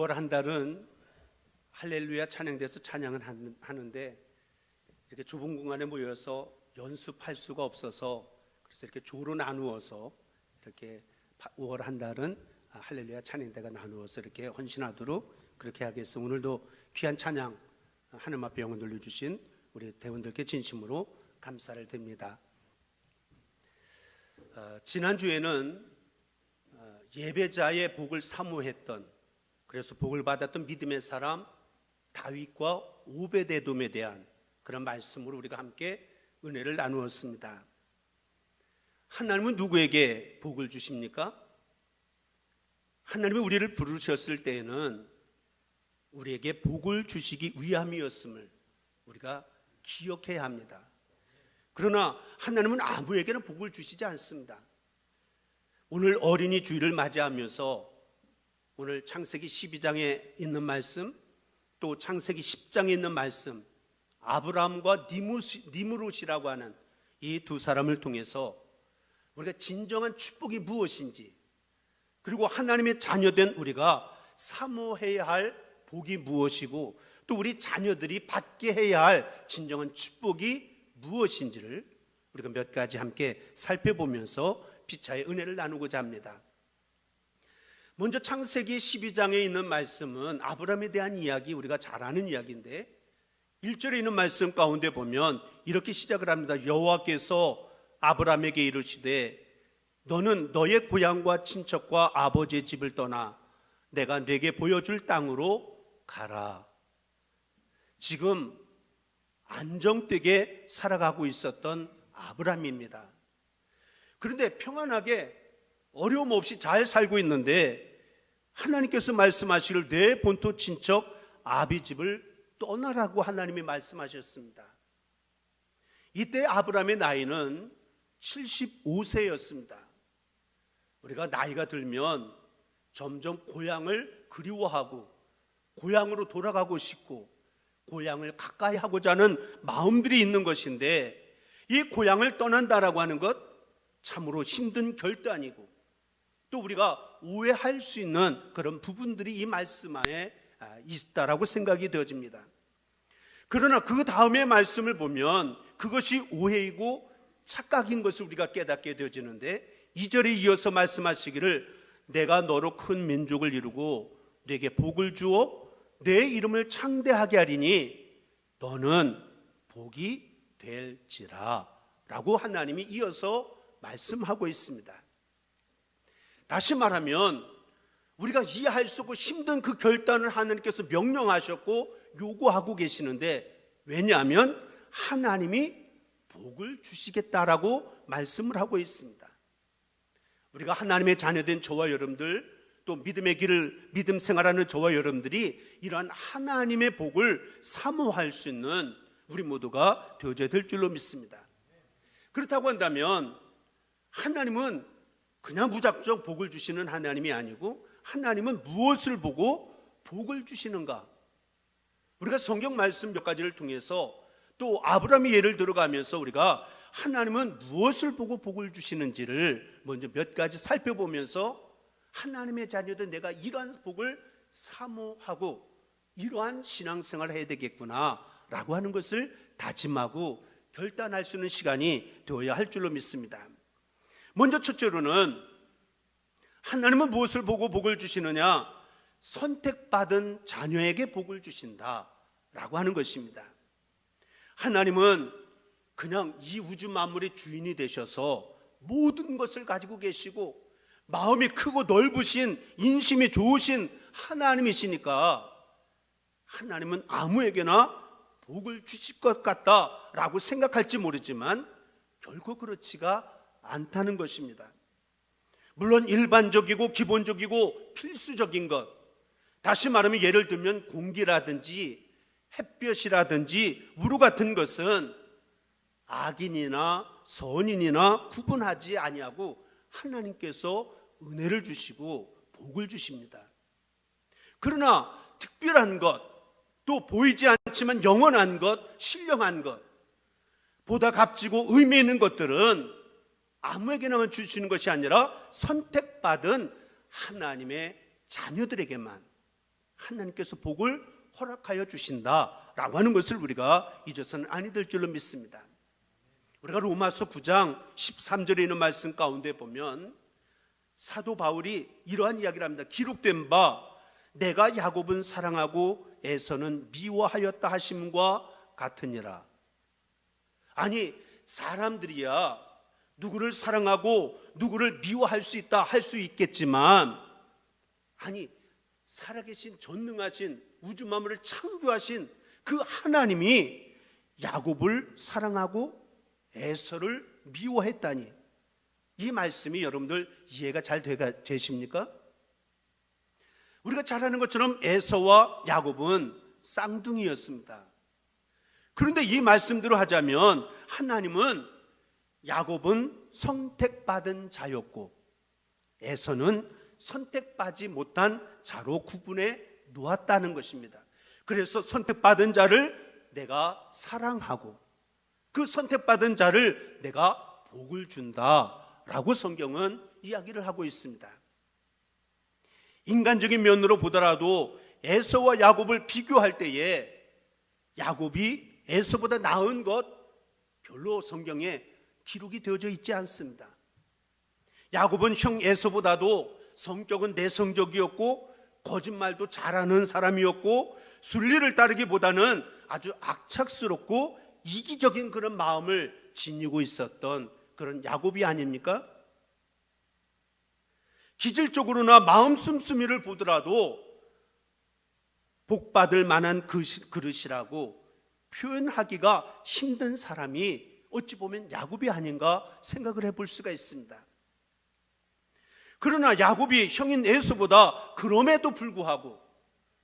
5월 한 달은 할렐루야 찬양대에서 찬양을 하는데 이렇게 좁은 공간에 모여서 연습할 수가 없어서 그래서 이렇게 조로 나누어서 이렇게 5월 한 달은 할렐루야 찬양대가 나누어서 이렇게 헌신하도록 그렇게 하겠습니다. 오늘도 귀한 찬양 하늘 앞에 영혼 돌려주신 우리 대원들께 진심으로 감사를 드립니다. 지난주에는 예배자의 복을 사모했던, 그래서 복을 받았던 믿음의 사람 다윗과 오베데돔에 대한 그런 말씀으로 우리가 함께 은혜를 나누었습니다. 하나님은 누구에게 복을 주십니까? 하나님이 우리를 부르셨을 때에는 우리에게 복을 주시기 위함이었음을 우리가 기억해야 합니다. 그러나 하나님은 아무에게나 복을 주시지 않습니다. 오늘 어린이 주일을 맞이하면서 오늘 창세기 12장에 있는 말씀, 또 창세기 10장에 있는 말씀, 아브라함과 니므롯이라고 하는 이 두 사람을 통해서 우리가 진정한 축복이 무엇인지, 그리고 하나님의 자녀된 우리가 사모해야 할 복이 무엇이고, 또 우리 자녀들이 받게 해야 할 진정한 축복이 무엇인지를 우리가 몇 가지 함께 살펴보면서 피차의 은혜를 나누고자 합니다. 먼저 창세기 12장에 있는 말씀은 아브라함에 대한 이야기, 우리가 잘 아는 이야기인데 1절에 있는 말씀 가운데 보면 이렇게 시작을 합니다. 여호와께서 아브라함에게 이르시되 너는 너의 고향과 친척과 아버지의 집을 떠나 내가 네게 보여줄 땅으로 가라. 지금 안정되게 살아가고 있었던 아브라함입니다. 그런데 평안하게 어려움 없이 잘 살고 있는데 하나님께서 말씀하시기를 내 본토 친척 아비 집을 떠나라고 하나님이 말씀하셨습니다. 이때 아브라함의 나이는 75세였습니다. 우리가 나이가 들면 점점 고향을 그리워하고 고향으로 돌아가고 싶고 고향을 가까이 하고자 하는 마음들이 있는 것인데, 이 고향을 떠난다라고 하는 것 참으로 힘든 결단이고 또 우리가 오해할 수 있는 그런 부분들이 이 말씀 안에 있다라고 생각이 되어집니다. 그러나 그 다음의 말씀을 보면 그것이 오해이고 착각인 것을 우리가 깨닫게 되어지는데 2절에 이어서 말씀하시기를 내가 너로 큰 민족을 이루고 네게 복을 주어 내 이름을 창대하게 하리니 너는 복이 될지라 라고 하나님이 이어서 말씀하고 있습니다. 다시 말하면 우리가 이해할 수 없고 힘든 그 결단을 하나님께서 명령하셨고 요구하고 계시는데, 왜냐하면 하나님이 복을 주시겠다라고 말씀을 하고 있습니다. 우리가 하나님의 자녀된 저와 여러분들, 또 믿음의 길을 믿음 생활하는 저와 여러분들이 이러한 하나님의 복을 사모할 수 있는 우리 모두가 되어져야 될 줄로 믿습니다. 그렇다고 한다면 하나님은 그냥 무작정 복을 주시는 하나님이 아니고 하나님은 무엇을 보고 복을 주시는가? 우리가 성경 말씀 몇 가지를 통해서 또 아브라함의 예를 들어가면서 우리가 하나님은 무엇을 보고 복을 주시는지를 먼저 몇 가지 살펴보면서 하나님의 자녀들 내가 이러한 복을 사모하고 이러한 신앙생활을 해야 되겠구나 라고 하는 것을 다짐하고 결단할 수 있는 시간이 되어야 할 줄로 믿습니다. 먼저 첫째로는 하나님은 무엇을 보고 복을 주시느냐? 선택받은 자녀에게 복을 주신다라고 하는 것입니다. 하나님은 그냥 이 우주 만물의 주인이 되셔서 모든 것을 가지고 계시고 마음이 크고 넓으신 인심이 좋으신 하나님이시니까 하나님은 아무에게나 복을 주실 것 같다라고 생각할지 모르지만 결코 그렇지가 않다는 것입니다. 물론 일반적이고 기본적이고 필수적인 것, 다시 말하면 예를 들면 공기라든지 햇볕이라든지 우루 같은 것은 악인이나 선인이나 구분하지 아니하고 하나님께서 은혜를 주시고 복을 주십니다. 그러나 특별한 것, 또 보이지 않지만 영원한 것, 신령한 것, 보다 값지고 의미 있는 것들은 아무에게나만 주시는 것이 아니라 선택받은 하나님의 자녀들에게만, 하나님께서 복을 허락하여 주신다라고 하는 것을 우리가 잊어서는 아니 될 줄로 믿습니다. 우리가 로마서 9장 13절에 있는 말씀 가운데 보면 사도 바울이 이러한 이야기를 합니다. 기록된 바 내가 야곱은 사랑하고 에서는 미워하였다 하심과 같으니라. 아니, 사람들이야 누구를 사랑하고 누구를 미워할 수 있다 할 수 있겠지만, 아니, 살아계신 전능하신 우주 만물을 창조하신 그 하나님이 야곱을 사랑하고 에서를 미워했다니, 이 말씀이 여러분들 이해가 잘 되십니까? 우리가 잘 아는 것처럼 에서와 야곱은 쌍둥이였습니다. 그런데 이 말씀대로 하자면 하나님은 야곱은 선택받은 자였고 에서는 선택받지 못한 자로 구분해 놓았다는 것입니다. 그래서 선택받은 자를 내가 사랑하고 그 선택받은 자를 내가 복을 준다라고 성경은 이야기를 하고 있습니다. 인간적인 면으로 보더라도 에서와 야곱을 비교할 때에 야곱이 에서보다 나은 것 별로 성경에 기록이 되어져 있지 않습니다. 야곱은 형 에서보다도 성격은 내성적이었고 거짓말도 잘하는 사람이었고 순리를 따르기보다는 아주 악착스럽고 이기적인 그런 마음을 지니고 있었던 그런 야곱이 아닙니까? 기질적으로나 마음 씀씀이를 보더라도 복받을 만한 그릇이라고 표현하기가 힘든 사람이 어찌 보면 야곱이 아닌가 생각을 해볼 수가 있습니다. 그러나 야곱이 형인 에서보다 그럼에도 불구하고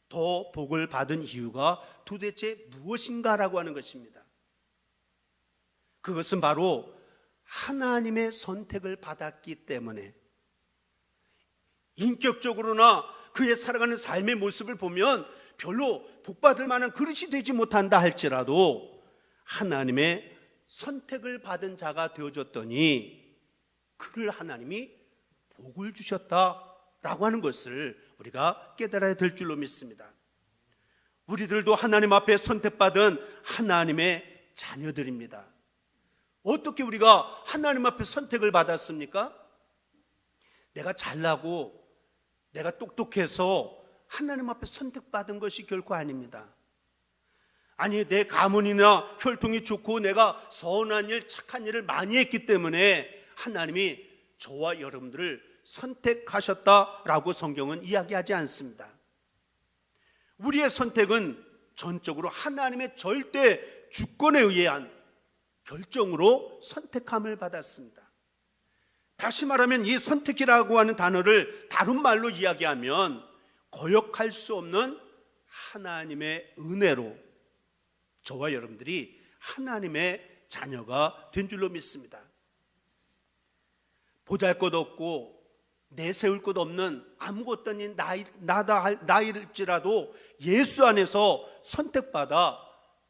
더 복을 받은 이유가 도대체 무엇인가라고 하는 것입니다. 그것은 바로 하나님의 선택을 받았기 때문에, 인격적으로나 그의 살아가는 삶의 모습을 보면 별로 복받을 만한 그릇이 되지 못한다 할지라도 하나님의 선택을 받은 자가 되어줬더니 그를 하나님이 복을 주셨다라고 하는 것을 우리가 깨달아야 될 줄로 믿습니다. 우리들도 하나님 앞에 선택받은 하나님의 자녀들입니다. 어떻게 우리가 하나님 앞에 선택을 받았습니까? 내가 잘나고 내가 똑똑해서 하나님 앞에 선택받은 것이 결코 아닙니다. 아니, 내 가문이나 혈통이 좋고 내가 선한 일, 착한 일을 많이 했기 때문에 하나님이 저와 여러분들을 선택하셨다라고 성경은 이야기하지 않습니다. 우리의 선택은 전적으로 하나님의 절대 주권에 의한 결정으로 선택함을 받았습니다. 다시 말하면 이 선택이라고 하는 단어를 다른 말로 이야기하면 거역할 수 없는 하나님의 은혜로 저와 여러분들이 하나님의 자녀가 된 줄로 믿습니다. 보잘것없고 내세울 것 없는 아무것도 아닌 나일지라도 예수 안에서 선택받아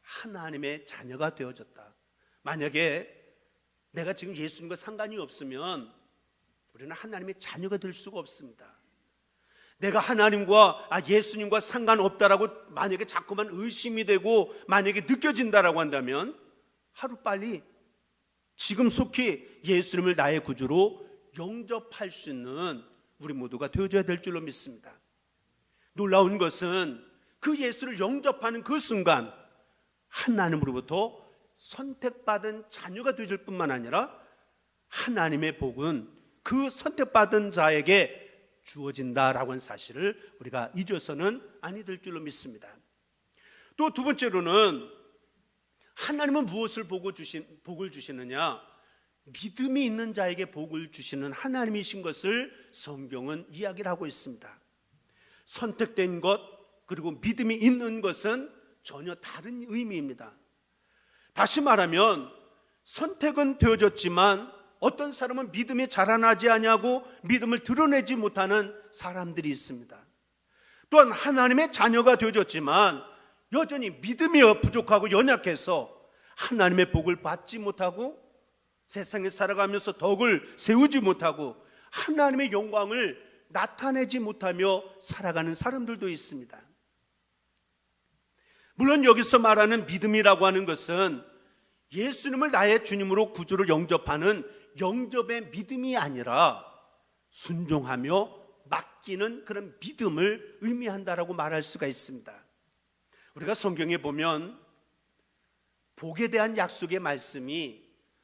하나님의 자녀가 되어졌다. 만약에 내가 지금 예수님과 상관이 없으면 우리는 하나님의 자녀가 될 수가 없습니다. 내가 하나님과 예수님과 상관없다라고 만약에 자꾸만 의심이 되고 만약에 느껴진다라고 한다면 하루빨리 지금 속히 예수님을 나의 구주로 영접할 수 있는 우리 모두가 되어줘야 될 줄로 믿습니다. 놀라운 것은 그 예수를 영접하는 그 순간 하나님으로부터 선택받은 자녀가 되어질 뿐만 아니라 하나님의 복은 그 선택받은 자에게 주어진다라고 하는 사실을 우리가 잊어서는 아니 될 줄로 믿습니다. 또 두 번째로는 하나님은 무엇을 복을 주시느냐? 믿음이 있는 자에게 복을 주시는 하나님이신 것을 성경은 이야기를 하고 있습니다. 선택된 것 그리고 믿음이 있는 것은 전혀 다른 의미입니다. 다시 말하면 선택은 되어졌지만 어떤 사람은 믿음이 자라나지 아니하고 믿음을 드러내지 못하는 사람들이 있습니다. 또한 하나님의 자녀가 되어졌지만 여전히 믿음이 부족하고 연약해서 하나님의 복을 받지 못하고 세상에 살아가면서 덕을 세우지 못하고 하나님의 영광을 나타내지 못하며 살아가는 사람들도 있습니다. 물론 여기서 말하는 믿음이라고 하는 것은 예수님을 나의 주님으로 구주로 영접하는 영접의 믿음이 아니라 순종하며 맡기는 그런 믿음을 의미한다라고 말할 수가 있습니다. 우리가 성경에 보면 복에 대한 약속의 말씀이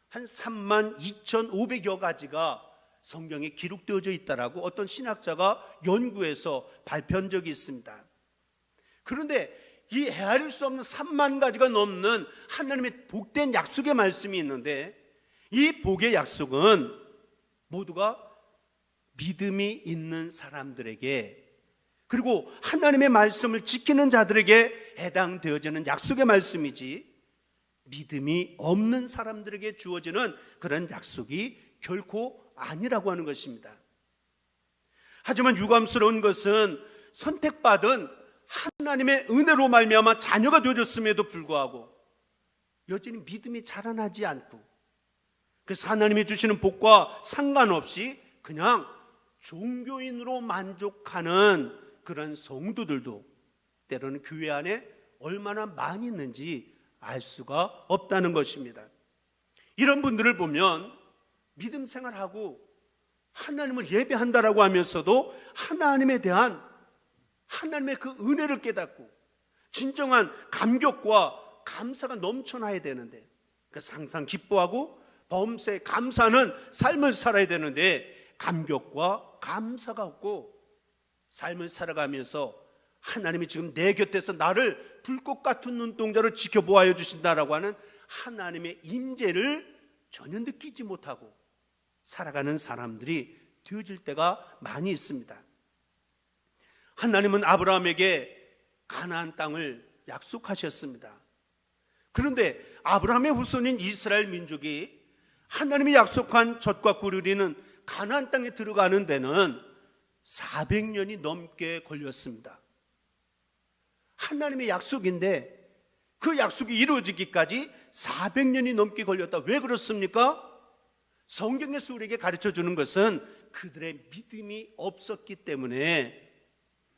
한 32,500여 가지가 성경에 기록되어져 있다라고 어떤 신학자가 연구해서 발표한 적이 있습니다. 그런데 이 헤아릴 수 없는 3만 가지가 넘는 하나님의 복된 약속의 말씀이 있는데, 이 복의 약속은 모두가 믿음이 있는 사람들에게, 그리고 하나님의 말씀을 지키는 자들에게 해당되어지는 약속의 말씀이지, 믿음이 없는 사람들에게 주어지는 그런 약속이 결코 아니라고 하는 것입니다. 하지만 유감스러운 것은 선택받은 하나님의 은혜로 말미암아 자녀가 되어졌음에도 불구하고 여전히 믿음이 자라나지 않고, 그래서 하나님이 주시는 복과 상관없이 그냥 종교인으로 만족하는 그런 성도들도 때로는 교회 안에 얼마나 많이 있는지 알 수가 없다는 것입니다. 이런 분들을 보면 믿음 생활하고 하나님을 예배한다라고 하면서도 하나님에 대한 하나님의 그 은혜를 깨닫고 진정한 감격과 감사가 넘쳐나야 되는데, 그래서 항상 기뻐하고 범사에 감사하는 삶을 살아야 되는데 감격과 감사가 없고 삶을 살아가면서 하나님이 지금 내 곁에서 나를 불꽃 같은 눈동자로 지켜보아여 주신다라고 하는 하나님의 임재를 전혀 느끼지 못하고 살아가는 사람들이 되어질 때가 많이 있습니다. 하나님은 아브라함에게 가나안 땅을 약속하셨습니다. 그런데 아브라함의 후손인 이스라엘 민족이 하나님이 약속한 젖과 꿀이 흐르는 가나안 땅에 들어가는 데는 400년이 넘게 걸렸습니다. 하나님의 약속인데 그 약속이 이루어지기까지 400년이 넘게 걸렸다. 왜 그렇습니까? 성경에서 우리에게 가르쳐 주는 것은 그들의 믿음이 없었기 때문에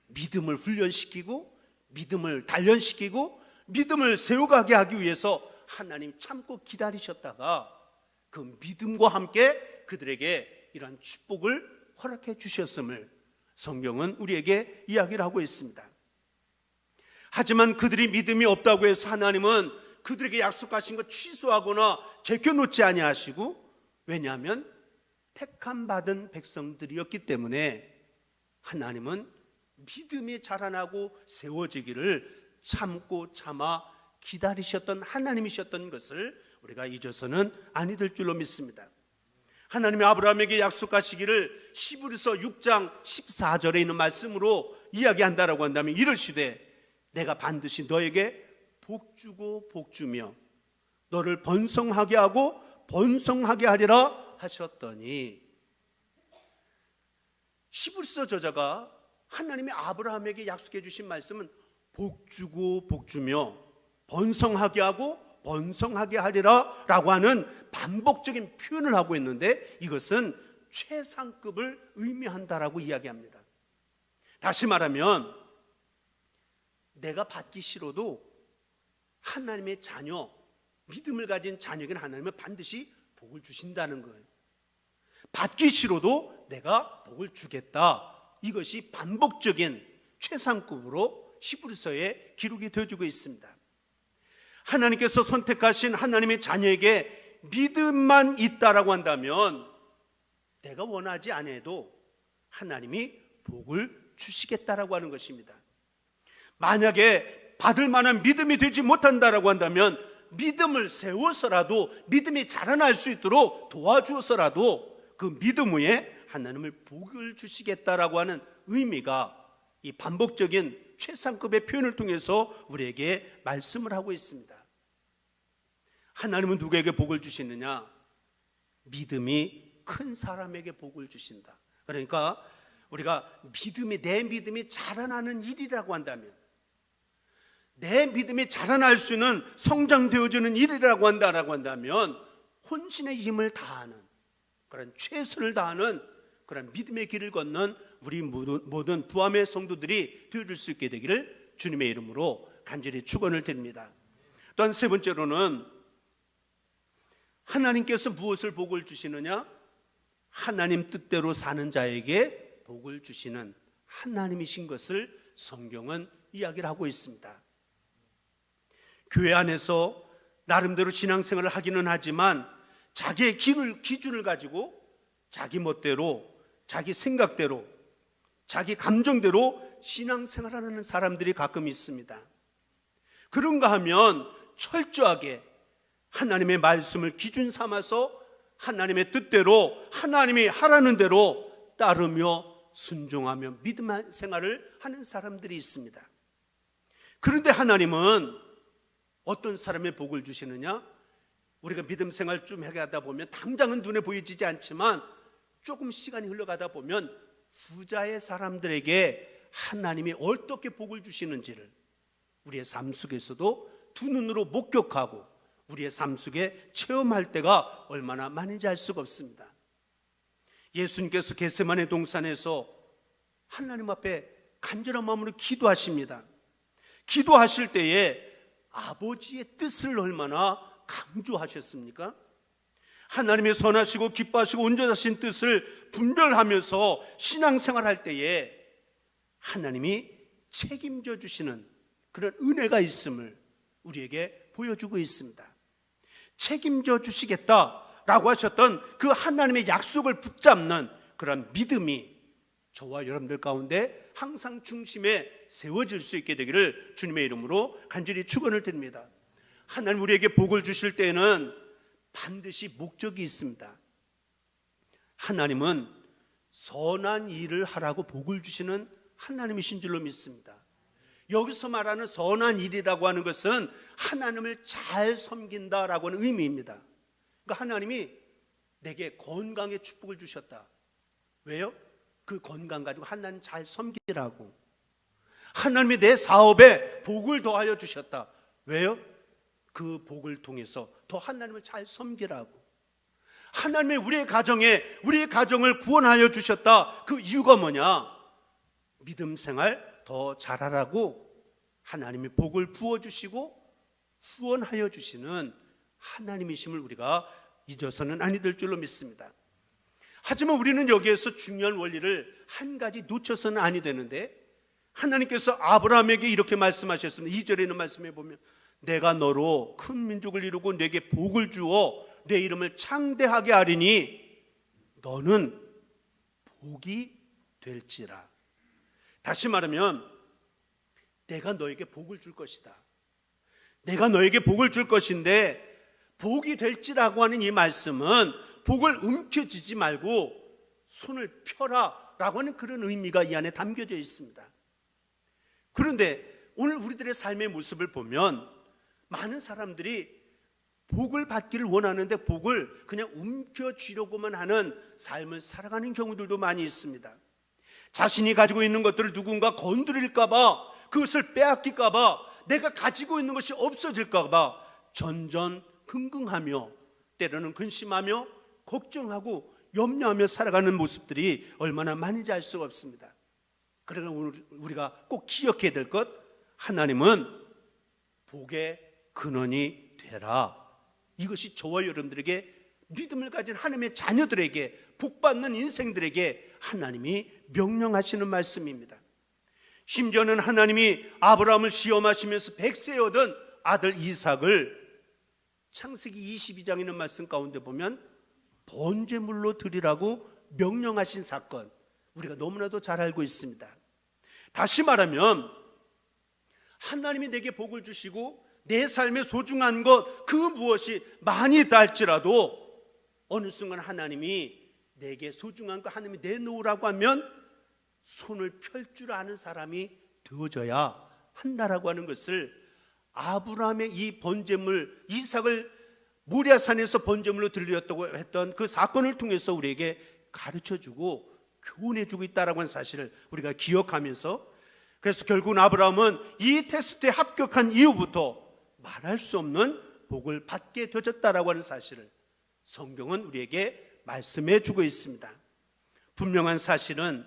믿음을 훈련시키고 믿음을 단련시키고 믿음을 세워가게 하기 위해서 하나님 참고 기다리셨다가 그 믿음과 함께 그들에게 이러한 축복을 허락해 주셨음을 성경은 우리에게 이야기를 하고 있습니다. 하지만 그들이 믿음이 없다고 해서 하나님은 그들에게 약속하신 것 취소하거나 제껴놓지 아니하시고, 왜냐하면 택함 받은 백성들이었기 때문에 하나님은 믿음이 자라나고 세워지기를 참고 참아 기다리셨던 하나님이셨던 것을 우리가 잊어서는 아니 될 줄로 믿습니다. 하나님이 아브라함에게 약속하시기를 히브리서 6장 14절에 있는 말씀으로 이야기한다라고 한다면 이르시되 내가 반드시 너에게 복주고 복주며 너를 번성하게 하고 번성하게 하리라 하셨더니, 히브리서 저자가 하나님이 아브라함에게 약속해 주신 말씀은 복주고 복주며 번성하게 하고 번성하게 하리라 라고 하는 반복적인 표현을 하고 있는데, 이것은 최상급을 의미한다라고 이야기합니다. 다시 말하면 내가 받기 싫어도 하나님의 자녀, 믿음을 가진 자녀에게는 하나님은 반드시 복을 주신다는 거예요. 받기 싫어도 내가 복을 주겠다. 이것이 반복적인 최상급으로 히브리서에 기록이 되어지고 있습니다. 하나님께서 선택하신 하나님의 자녀에게 믿음만 있다라고 한다면 내가 원하지 않아도 하나님이 복을 주시겠다라고 하는 것입니다. 만약에 받을 만한 믿음이 되지 못한다라고 한다면 믿음을 세워서라도 믿음이 자라날 수 있도록 도와주어서라도 그 믿음 위에 하나님을 복을 주시겠다라고 하는 의미가 이 반복적인 최상급의 표현을 통해서 우리에게 말씀을 하고 있습니다. 하나님은 누구에게 복을 주시느냐? 믿음이 큰 사람에게 복을 주신다. 그러니까 우리가 내 믿음이 자라나는 일이라고 한다면, 내 믿음이 자라날 수 있는 성장되어지는 일이라고 한다면 혼신의 힘을 다하는 그런 최선을 다하는 그런 믿음의 길을 걷는 우리 모든 부함의 성도들이 되어질 수 있게 되기를 주님의 이름으로 간절히 축원을 드립니다. 또한 세 번째로는 하나님께서 무엇을 복을 주시느냐? 하나님 뜻대로 사는 자에게 복을 주시는 하나님이신 것을 성경은 이야기를 하고 있습니다. 교회 안에서 나름대로 신앙생활을 하기는 하지만 자기의 기준을 가지고 자기 멋대로, 자기 생각대로, 자기 감정대로 신앙생활하는 사람들이 가끔 있습니다. 그런가 하면 철저하게 하나님의 말씀을 기준 삼아서 하나님의 뜻대로 하나님이 하라는 대로 따르며 순종하며 믿음 생활을 하는 사람들이 있습니다. 그런데 하나님은 어떤 사람의 복을 주시느냐? 우리가 믿음 생활 좀 하다 보면 당장은 눈에 보이지 않지만 조금 시간이 흘러가다 보면 부자의 사람들에게 하나님이 어떻게 복을 주시는지를 우리의 삶 속에서도 두 눈으로 목격하고 우리의 삶 속에 체험할 때가 얼마나 많은지 알 수가 없습니다. 예수님께서 겟세마네 동산에서 하나님 앞에 간절한 마음으로 기도하십니다. 기도하실 때에 아버지의 뜻을 얼마나 강조하셨습니까? 하나님의 선하시고 기뻐하시고 온전하신 뜻을 분별하면서 신앙생활할 때에 하나님이 책임져 주시는 그런 은혜가 있음을 우리에게 보여주고 있습니다. 책임져 주시겠다라고 하셨던 그 하나님의 약속을 붙잡는 그런 믿음이 저와 여러분들 가운데 항상 중심에 세워질 수 있게 되기를 주님의 이름으로 간절히 축원을 드립니다. 하나님 우리에게 복을 주실 때에는 반드시 목적이 있습니다. 하나님은 선한 일을 하라고 복을 주시는 하나님이신 줄로 믿습니다. 여기서 말하는 선한 일이라고 하는 것은 하나님을 잘 섬긴다라고 하는 의미입니다. 그러니까 하나님이 내게 건강의 축복을 주셨다. 왜요? 그 건강 가지고 하나님 잘 섬기라고. 하나님이 내 사업에 복을 더하여 주셨다. 왜요? 그 복을 통해서 더 하나님을 잘 섬기라고. 하나님이 우리의 가정을 구원하여 주셨다. 그 이유가 뭐냐? 믿음 생활 더 잘하라고 하나님이 복을 부어주시고 후원하여 주시는 하나님이심을 우리가 잊어서는 아니 될 줄로 믿습니다. 하지만 우리는 여기에서 중요한 원리를 한 가지 놓쳐서는 아니 되는데, 하나님께서 아브라함에게 이렇게 말씀하셨습니다. 2절에 있는 말씀에 보면 내가 너로 큰 민족을 이루고 내게 복을 주어 내 이름을 창대하게 하리니 너는 복이 될지라. 다시 말하면 내가 너에게 복을 줄 것이다. 내가 너에게 복을 줄 것인데 복이 될지라고 하는 이 말씀은 복을 움켜쥐지 말고 손을 펴라 라고 하는 그런 의미가 이 안에 담겨져 있습니다. 그런데 오늘 우리들의 삶의 모습을 보면 많은 사람들이 복을 받기를 원하는데 복을 그냥 움켜쥐려고만 하는 삶을 살아가는 경우들도 많이 있습니다. 자신이 가지고 있는 것들을 누군가 건드릴까봐, 그것을 빼앗길까봐, 내가 가지고 있는 것이 없어질까봐 전전긍긍하며 때로는 근심하며 걱정하고 염려하며 살아가는 모습들이 얼마나 많은지 알 수가 없습니다. 그러나 우리가 꼭 기억해야 될 것, 하나님은 복의 근원이 되라. 이것이 저와 여러분들에게, 믿음을 가진 하나님의 자녀들에게, 복받는 인생들에게 하나님이 명령하시는 말씀입니다. 심지어는 하나님이 아브라함을 시험하시면서 100세에 얻은 아들 이삭을 창세기 22장에 있는 말씀 가운데 보면 번제물로 드리라고 명령하신 사건, 우리가 너무나도 잘 알고 있습니다. 다시 말하면 하나님이 내게 복을 주시고 내 삶에 소중한 것 그 무엇이 많이 있다 할지라도 어느 순간 하나님이 내게 소중한 거 하나님이 내놓으라고 하면 손을 펼 줄 아는 사람이 되어져야 한다라고 하는 것을 아브라함의 이 번제물 이삭을 모리아산에서 번제물로 드렸다고 했던 그 사건을 통해서 우리에게 가르쳐주고 교훈해주고 있다라고 하는 사실을 우리가 기억하면서, 그래서 결국은 아브라함은 이 테스트에 합격한 이후부터 말할 수 없는 복을 받게 되어졌다라고 하는 사실을 성경은 우리에게 말씀해 주고 있습니다. 분명한 사실은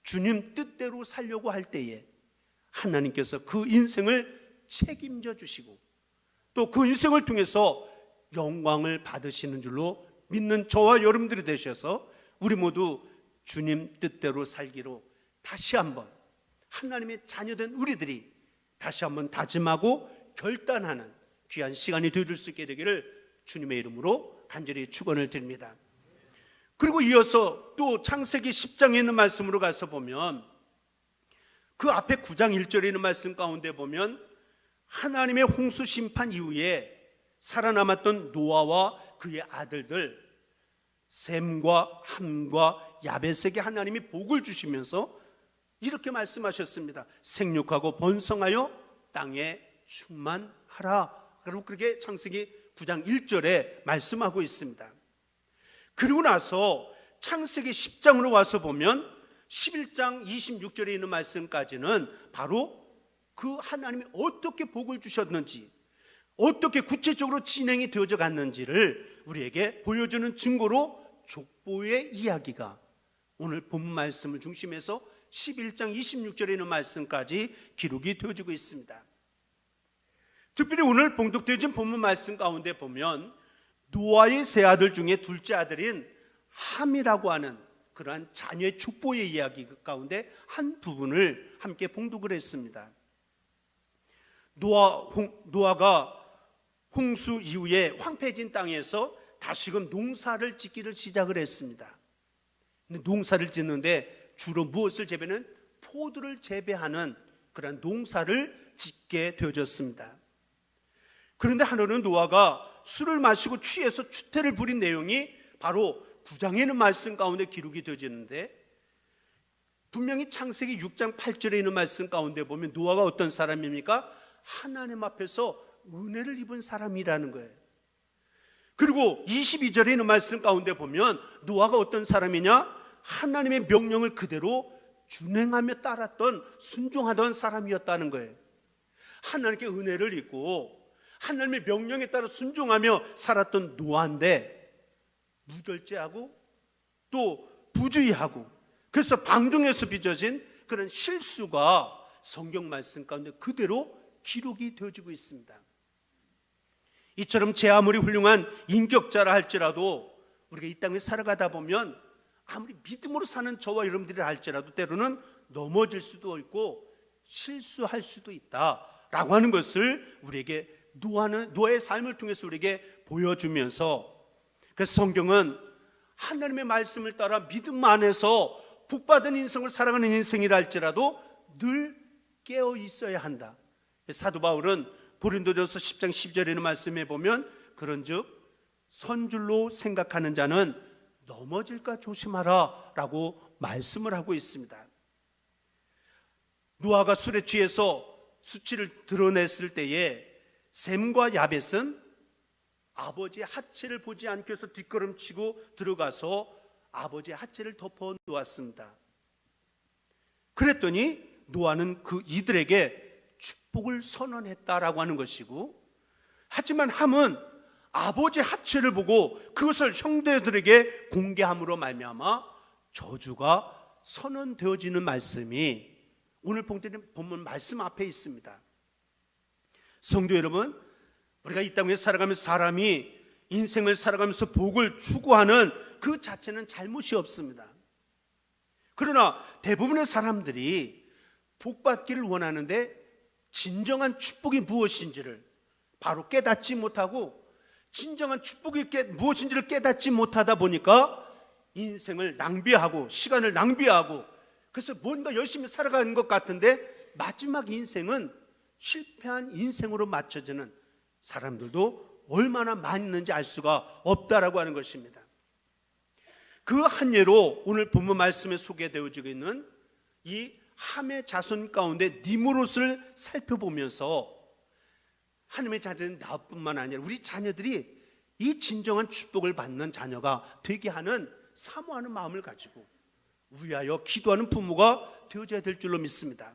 주님 뜻대로 살려고 할 때에 하나님께서 그 인생을 책임져 주시고 또 그 인생을 통해서 영광을 받으시는 줄로 믿는 저와 여러분들이 되셔서 우리 모두 주님 뜻대로 살기로 다시 한번 하나님의 자녀된 우리들이 다시 한번 다짐하고 결단하는 귀한 시간이 되어줄 수 있게 되기를 주님의 이름으로 간절히 축원을 드립니다. 그리고 이어서 또 창세기 10장에 있는 말씀으로 가서 보면 그 앞에 9장 1절에 있는 말씀 가운데 보면 하나님의 홍수 심판 이후에 살아남았던 노아와 그의 아들들 셈과 함과 야벳에게 하나님이 복을 주시면서 이렇게 말씀하셨습니다. 생육하고 번성하여 땅에 충만하라. 그리고 그렇게 창세기 9장 1절에 말씀하고 있습니다. 그리고 나서 창세기 10장으로 와서 보면 11장 26절에 있는 말씀까지는 바로 그 하나님이 어떻게 복을 주셨는지 어떻게 구체적으로 진행이 되어져 갔는지를 우리에게 보여주는 증거로 족보의 이야기가 오늘 본문 말씀을 중심해서 11장 26절에 있는 말씀까지 기록이 되어지고 있습니다. 특별히 오늘 봉독되어진 본문 말씀 가운데 보면 노아의 세 아들 중에 둘째 아들인 함이라고 하는 그러한 자녀의 족보의 이야기 가운데 한 부분을 함께 봉독을 했습니다. 노아가 홍수 이후에 황폐해진 땅에서 다시금 농사를 짓기를 시작을 했습니다. 근데 농사를 짓는데 주로 무엇을 재배는 포도를 재배하는 그런 농사를 짓게 되어졌습니다. 그런데 하루는 노아가 술을 마시고 취해서 추태를 부린 내용이 바로 9장에 있는 말씀 가운데 기록이 되어지는데 분명히 창세기 6장 8절에 있는 말씀 가운데 보면 노아가 어떤 사람입니까? 하나님 앞에서 은혜를 입은 사람이라는 거예요. 그리고 22절에 있는 말씀 가운데 보면 노아가 어떤 사람이냐? 하나님의 명령을 그대로 준행하며 따랐던 순종하던 사람이었다는 거예요. 하나님께 은혜를 입고 하나님의 명령에 따라 순종하며 살았던 노아인데 무절제하고 또 부주의하고 그래서 방종에서 빚어진 그런 실수가 성경 말씀 가운데 그대로 기록이 되어지고 있습니다. 이처럼 제 아무리 훌륭한 인격자라 할지라도 우리가 이 땅에 살아가다 보면 아무리 믿음으로 사는 저와 여러분들이 할지라도 때로는 넘어질 수도 있고 실수할 수도 있다라고 하는 것을 우리에게 노아의 삶을 통해서 우리에게 보여주면서 그래서 성경은 하나님의 말씀을 따라 믿음 안에서 복받은 인생을 살아가는 인생이라 할지라도 늘 깨어 있어야 한다. 사도 바울은 고린도전서 10장 10절에 있는 말씀에 보면 그런즉 선줄로 생각하는 자는 넘어질까 조심하라 라고 말씀을 하고 있습니다. 노아가 술에 취해서 수치를 드러냈을 때에 셈과 야벳은 아버지의 하체를 보지 않기 위해서 뒷걸음치고 들어가서 아버지의 하체를 덮어 놓았습니다. 그랬더니 노아는 이들에게 축복을 선언했다라고 하는 것이고, 하지만 함은 아버지의 하체를 보고 그것을 형제들에게 공개함으로 말미암아 저주가 선언되어지는 말씀이 오늘 본문 말씀 앞에 있습니다. 성도 여러분, 우리가 이 땅에 살아가면서 사람이 인생을 살아가면서 복을 추구하는 그 자체는 잘못이 없습니다. 그러나 대부분의 사람들이 복받기를 원하는데 진정한 축복이 무엇인지를 바로 깨닫지 못하고 진정한 축복이 무엇인지를 깨닫지 못하다 보니까 인생을 낭비하고 시간을 낭비하고 그래서 뭔가 열심히 살아가는 것 같은데 마지막 인생은 실패한 인생으로 맞춰지는 사람들도 얼마나 많이 있는지 알 수가 없다라고 하는 것입니다. 그 한 예로 오늘 본문 말씀에 소개되어지고 있는 이 함의 자손 가운데 니므롯을 살펴보면서 하나님의 자녀는 나뿐만 아니라 우리 자녀들이 이 진정한 축복을 받는 자녀가 되게 하는 사모하는 마음을 가지고 위하여 기도하는 부모가 되어져야 될 줄로 믿습니다.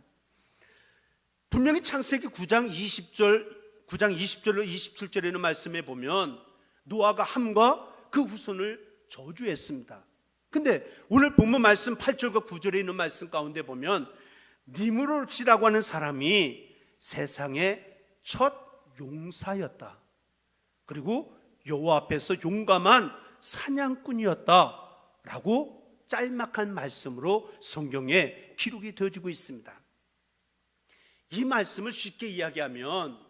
분명히 창세기 9장 20절로 27절에 있는 말씀에 보면 노아가 함과 그 후손을 저주했습니다. 근데 오늘 본문 말씀 8절과 9절에 있는 말씀 가운데 보면 니므롯이라고 하는 사람이 세상에 첫 용사였다. 그리고 여호와 앞에서 용감한 사냥꾼이었다라고 짤막한 말씀으로 성경에 기록이 되어지고 있습니다. 이 말씀을 쉽게 이야기하면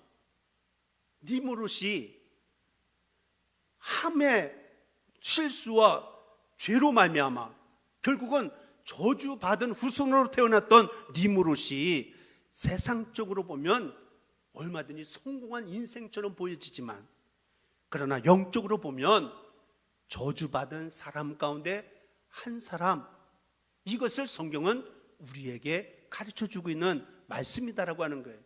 니무롯이 함의 실수와 죄로 말미암아 결국은 저주받은 후손으로 태어났던 니무롯이 세상적으로 보면 얼마든지 성공한 인생처럼 보여지지만, 그러나 영적으로 보면 저주받은 사람 가운데 한 사람, 이것을 성경은 우리에게 가르쳐주고 있는 말씀이다라고 하는 거예요.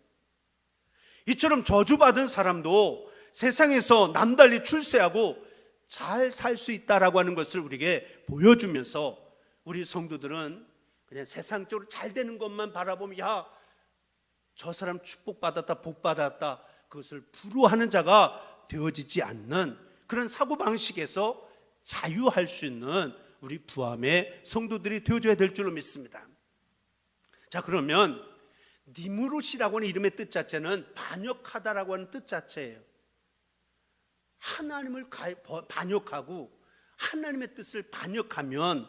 이처럼 저주받은 사람도 세상에서 남달리 출세하고 잘 살 수 있다라고 하는 것을 우리에게 보여주면서, 우리 성도들은 그냥 세상적으로 잘 되는 것만 바라보면 야, 저 사람 축복받았다, 복받았다, 그것을 부러워하는 자가 되어지지 않는 그런 사고방식에서 자유할 수 있는 우리 부함의 성도들이 되어줘야 될 줄로 믿습니다. 자, 그러면 니무롯이라고 하는 이름의 뜻 자체는 반역하다라고 하는 뜻 자체예요. 하나님을 반역하고 하나님의 뜻을 반역하면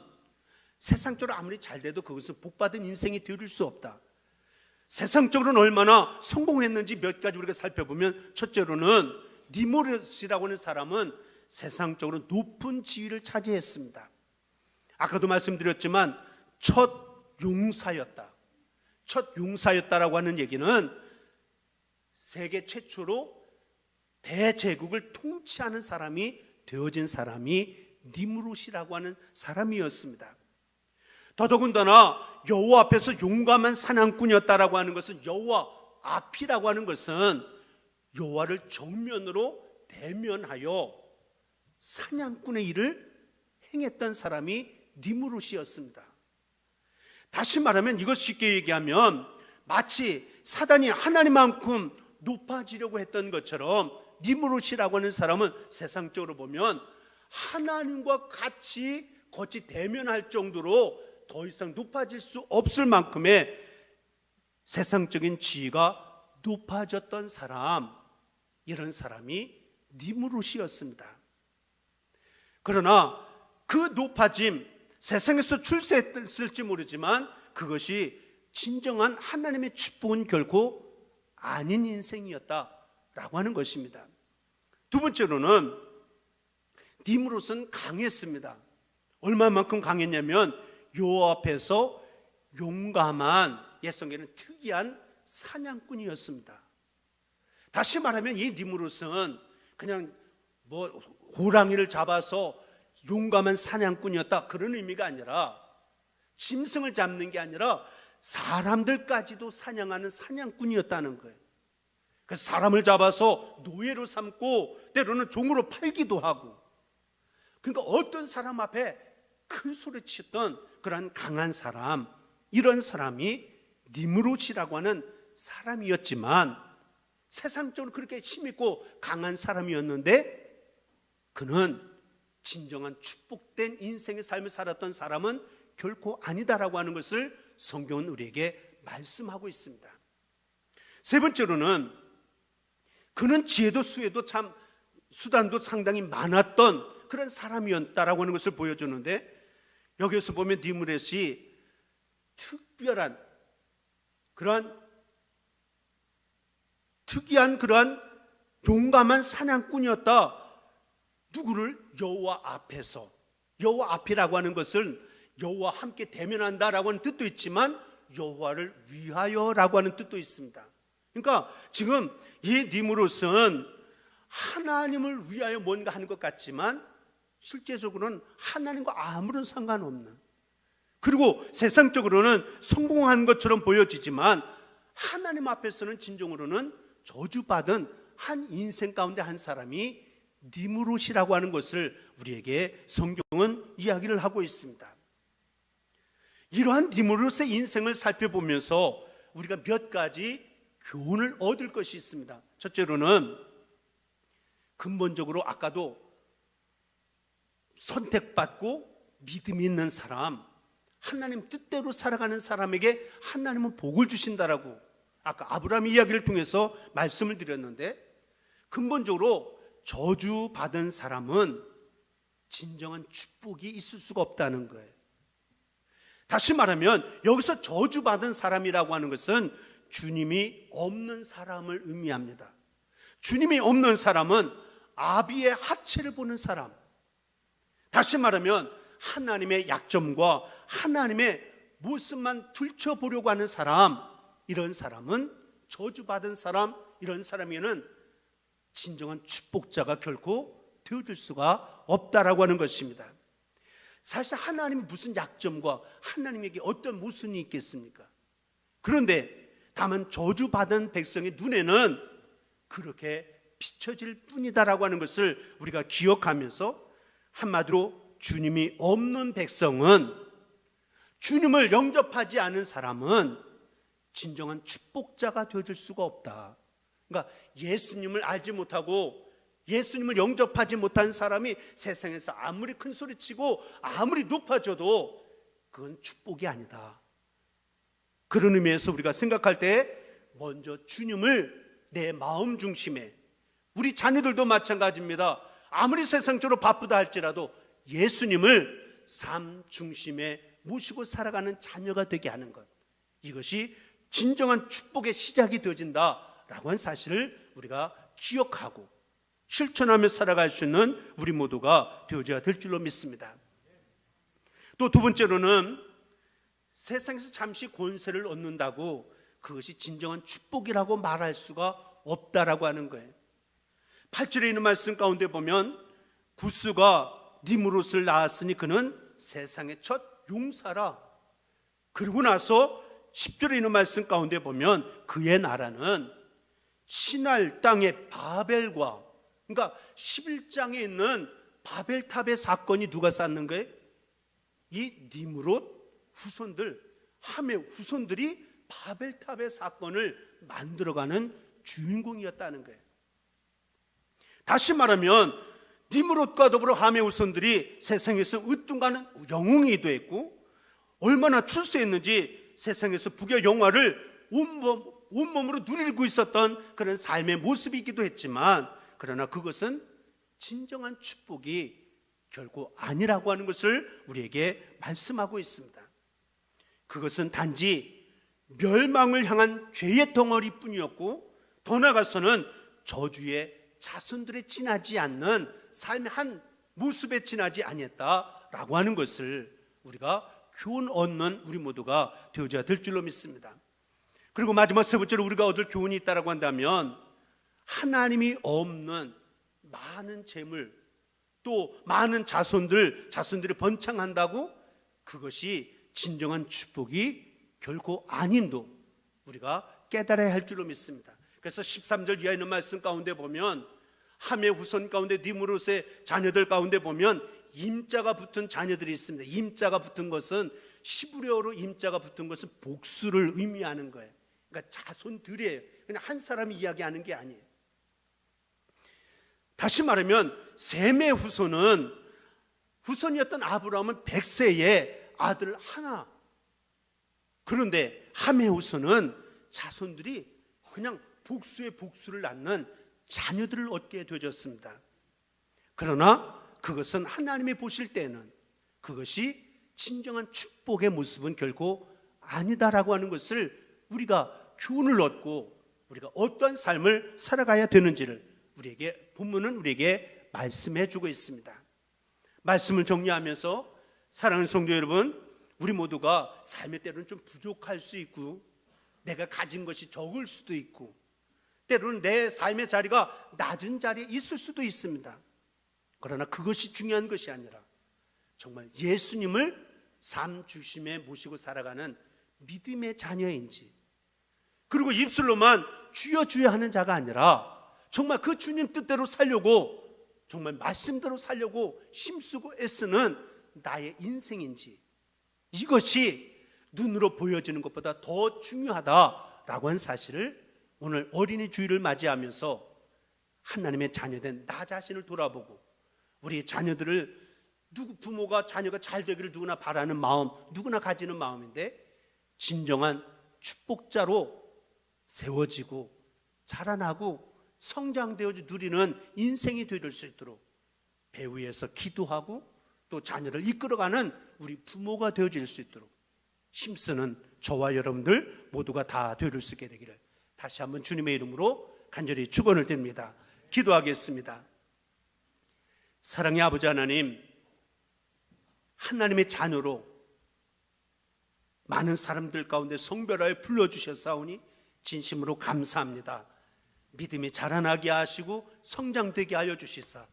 세상적으로 아무리 잘 돼도 그것은 복받은 인생이 되어줄 수 없다. 세상적으로는 얼마나 성공했는지 몇 가지 우리가 살펴보면, 첫째로는 니무롯이라고 하는 사람은 세상적으로 높은 지위를 차지했습니다. 아까도 말씀드렸지만 첫 용사였다. 첫 용사였다라고 하는 얘기는 세계 최초로 대제국을 통치하는 사람이 되어진 사람이 니무롯이라고 하는 사람이었습니다. 더더군다나 여호와 앞에서 용감한 사냥꾼이었다라고 하는 것은, 여호와 앞이라고 하는 것은 여호와를 정면으로 대면하여 사냥꾼의 일을 행했던 사람이 니무롯이었습니다. 다시 말하면, 이것 쉽게 얘기하면 마치 사단이 하나님만큼 높아지려고 했던 것처럼 니무롯이라고 하는 사람은 세상적으로 보면 하나님과 같이 대면할 정도로 더 이상 높아질 수 없을 만큼의 세상적인 지위가 높아졌던 사람, 이런 사람이 니무롯이었습니다. 그러나 그 높아짐, 세상에서 출세했을지 모르지만 그것이 진정한 하나님의 축복은 결코 아닌 인생이었다라고 하는 것입니다. 두 번째로는 니무롯은 강했습니다. 얼마만큼 강했냐면 여호와 앞에서 용감한, 옛 성경에는 특이한 사냥꾼이었습니다. 다시 말하면 이 니무롯은 그냥 호랑이를 잡아서 용감한 사냥꾼이었다, 그런 의미가 아니라, 짐승을 잡는 게 아니라 사람들까지도 사냥하는 사냥꾼이었다는 거예요. 그래서 사람을 잡아서 노예로 삼고 때로는 종으로 팔기도 하고, 그러니까 어떤 사람 앞에 큰 소리 치던 그런 강한 사람, 이런 사람이 니무롯이라고 하는 사람이었지만, 세상적으로 그렇게 힘있고 강한 사람이었는데 그는 진정한 축복된 인생의 삶을 살았던 사람은 결코 아니다라고 하는 것을 성경은 우리에게 말씀하고 있습니다. 세 번째로는 그는 지혜도 수혜도 참 수단도 상당히 많았던 그런 사람이었다라고 하는 것을 보여주는데, 여기서 보면 니무롯이 특별한 특이한 그러한 용감한 사냥꾼이었다. 누구를? 여호와 앞에서. 여호와 앞이라고 하는 것은 여호와 함께 대면한다라고 하는 뜻도 있지만 여호와를 위하여라고 하는 뜻도 있습니다. 그러니까 지금 이 니무롯은 하나님을 위하여 뭔가 하는 것 같지만 실제적으로는 하나님과 아무런 상관없는, 그리고 세상적으로는 성공한 것처럼 보여지지만 하나님 앞에서는 진정으로는 저주받은 한 인생 가운데 한 사람이 니무롯이라고 하는 것을 우리에게 성경은 이야기를 하고 있습니다. 이러한 니무롯의 인생을 살펴보면서 우리가 몇 가지 교훈을 얻을 것이 있습니다. 첫째로는 근본적으로 아까도 선택받고 믿음이 있는 사람, 하나님 뜻대로 살아가는 사람에게 하나님은 복을 주신다라고, 아까 아브라함 이야기를 통해서 말씀을 드렸는데, 근본적으로 저주받은 사람은 진정한 축복이 있을 수가 없다는 거예요. 다시 말하면 여기서 저주받은 사람이라고 하는 것은 주님이 없는 사람을 의미합니다. 주님이 없는 사람은 아비의 하체를 보는 사람, 다시 말하면 하나님의 약점과 하나님의 모습만 들춰보려고 하는 사람, 이런 사람은 저주받은 사람, 이런 사람에게는 진정한 축복자가 결코 되어줄 수가 없다라고 하는 것입니다. 사실 하나님이 무슨 약점과 하나님에게 어떤 모순이 있겠습니까? 그런데 다만 저주받은 백성의 눈에는 그렇게 비춰질 뿐이다라고 하는 것을 우리가 기억하면서, 한마디로 주님이 없는 백성은, 주님을 영접하지 않은 사람은 진정한 축복자가 되어줄 수가 없다. 그러니까 예수님을 알지 못하고 예수님을 영접하지 못한 사람이 세상에서 아무리 큰 소리치고 아무리 높아져도 그건 축복이 아니다. 그런 의미에서 우리가 생각할 때 먼저 주님을 내 마음 중심에, 우리 자녀들도 마찬가지입니다. 아무리 세상적으로 바쁘다 할지라도 예수님을 삶 중심에 모시고 살아가는 자녀가 되게 하는 것, 이것이 진정한 축복의 시작이 되어진다라고 하는 사실을 우리가 기억하고 실천하며 살아갈 수 있는 우리 모두가 되어져야 될 줄로 믿습니다. 또 두 번째로는 세상에서 잠시 권세를 얻는다고 그것이 진정한 축복이라고 말할 수가 없다라고 하는 거예요. 8절에 있는 말씀 가운데 보면 구스가 니므롯을 낳았으니 그는 세상의 첫 용사라. 그러고 나서 10절에 있는 말씀 가운데 보면 그의 나라는 신할 땅의 바벨과, 그러니까 11장에 있는 바벨탑의 사건이 누가 쌓는 거예요? 이 니므롯 후손들, 함의 후손들이 바벨탑의 사건을 만들어가는 주인공이었다는 거예요. 다시 말하면 니므롯과 더불어 함의 후손들이 세상에서 으뜸가는 영웅이 됐고, 얼마나 출세했는지 세상에서 부귀 영화를 온몸으로 누리고 있었던 그런 삶의 모습이기도 했지만, 그러나 그것은 진정한 축복이 결코 아니라고 하는 것을 우리에게 말씀하고 있습니다. 그것은 단지 멸망을 향한 죄의 덩어리뿐이었고, 더 나아가서는 저주의 자손들에 지나지 않는 삶의 한 모습에 지나지 아니했다라고 하는 것을 우리가 교훈 얻는 우리 모두가 되어져야 될 줄로 믿습니다. 그리고 마지막 세 번째로 우리가 얻을 교훈이 있다라고 한다면, 하나님이 없는 많은 재물, 또 많은 자손들이 번창한다고 그것이 진정한 축복이 결코 아님도 우리가 깨달아야 할 줄로 믿습니다. 그래서 13절 이하에 있는 말씀 가운데 보면 함의 후손 가운데 니므롯의 자녀들 가운데 보면 임자가 붙은 자녀들이 있습니다. 임자가 붙은 것은, 시브리어로 임자가 붙은 것은 복수를 의미하는 거예요. 그러니까 자손들이에요. 그냥 한 사람이 이야기하는 게 아니에요. 다시 말하면 셈의 후손이었던 아브라함은 100세에 아들 하나, 그런데 함의 후손은 자손들이 그냥 복수의 복수를 낳는 자녀들을 얻게 되어졌습니다. 그러나 그것은 하나님이 보실 때는 그것이 진정한 축복의 모습은 결코 아니다라고 하는 것을 우리가 교훈을 얻고 우리가 어떠한 삶을 살아가야 되는지를 본문은 우리에게 말씀해 주고 있습니다. 말씀을 정리하면서 사랑하는 성도 여러분, 우리 모두가 삶의 때로는 좀 부족할 수 있고 내가 가진 것이 적을 수도 있고 때로는 내 삶의 자리가 낮은 자리에 있을 수도 있습니다. 그러나 그것이 중요한 것이 아니라 정말 예수님을 삶 중심에 모시고 살아가는 믿음의 자녀인지, 그리고 입술로만 주여 주여 하는 자가 아니라 정말 그 주님 뜻대로 살려고, 정말 말씀대로 살려고 힘쓰고 애쓰는 나의 인생인지, 이것이 눈으로 보여지는 것보다 더 중요하다라고 하는 사실을 오늘 어린이 주일을 맞이하면서 하나님의 자녀된 나 자신을 돌아보고, 우리 자녀들을 부모가 자녀가 잘 되기를 누구나 바라는 마음, 누구나 가지는 마음인데 진정한 축복자로 세워지고 자라나고 성장되어 누리는 인생이 될 수 있도록 배후에서 기도하고 또 자녀를 이끌어가는 우리 부모가 되어질 수 있도록 힘쓰는 저와 여러분들 모두가 다 될 수 있게 되기를 다시 한번 주님의 이름으로 간절히 축원을 드립니다. 기도하겠습니다. 사랑의 아버지 하나님, 하나님의 자녀로 많은 사람들 가운데 성별하여 불러주셨사오니 진심으로 감사합니다. 믿음이 자라나게 하시고 성장되게 하여 주시사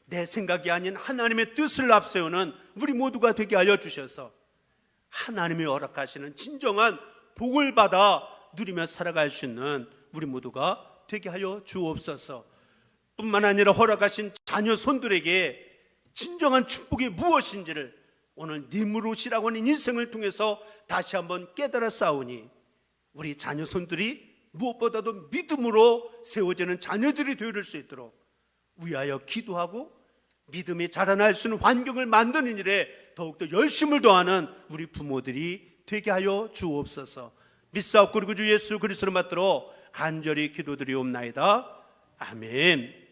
내 생각이 아닌 하나님의 뜻을 앞세우는 우리 모두가 되게 하여 주셔서 하나님이 허락하시는 진정한 복을 받아 누리며 살아갈 수 있는 우리 모두가 되게 하여 주옵소서. 뿐만 아니라 허락하신 자녀 손들에게 진정한 축복이 무엇인지를 오늘 니무롯이라고 하는 인생을 통해서 다시 한번 깨달아 싸우니 우리 자녀 손들이 무엇보다도 믿음으로 세워지는 자녀들이 되어줄 수 있도록 위하여 기도하고 믿음이 자라날 수 있는 환경을 만드는 일에 더욱더 열심을 더하는 우리 부모들이 되게 하여 주옵소서. 믿사옵고 우리 주 예수 그리스도를 받들어 간절히 기도드리옵나이다. 아멘.